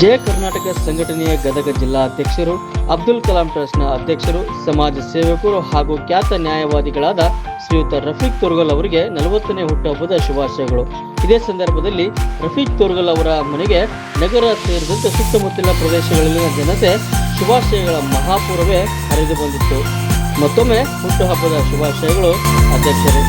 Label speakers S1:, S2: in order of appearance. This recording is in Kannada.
S1: ಜಯ ಕರ್ನಾಟಕ ಸಂಘಟನೆಯ ಗದಗ ಜಿಲ್ಲಾ ಅಧ್ಯಕ್ಷರು, ಅಬ್ದುಲ್ ಕಲಾಂ ಟ್ರಸ್ಟ್ನ ಅಧ್ಯಕ್ಷರು, ಸಮಾಜ ಸೇವಕರು ಹಾಗೂ ಖ್ಯಾತ ನ್ಯಾಯವಾದಿಗಳಾದ ಶ್ರೀಯುತ ರಫೀಕ್ ತೋರ್ಗಲ್ ಅವರಿಗೆ 40ನೇ ಹುಟ್ಟುಹಬ್ಬದ ಶುಭಾಶಯಗಳು. ಇದೇ ಸಂದರ್ಭದಲ್ಲಿ ರಫೀಕ್ ತೋರ್ಗಲ್ ಅವರ ಮನೆಗೆ ನಗರ ಸೇರಿದಂತೆ ಸುತ್ತಮುತ್ತಲಿನ ಪ್ರದೇಶಗಳಲ್ಲಿನ ಜನತೆ ಶುಭಾಶಯಗಳ ಮಹಾಪೂರವೇ ಹರಿದು ಬಂದಿತ್ತು. ಮತ್ತೊಮ್ಮೆ ಹುಟ್ಟುಹಬ್ಬದ ಶುಭಾಶಯಗಳು ಅಧ್ಯಕ್ಷರೇ.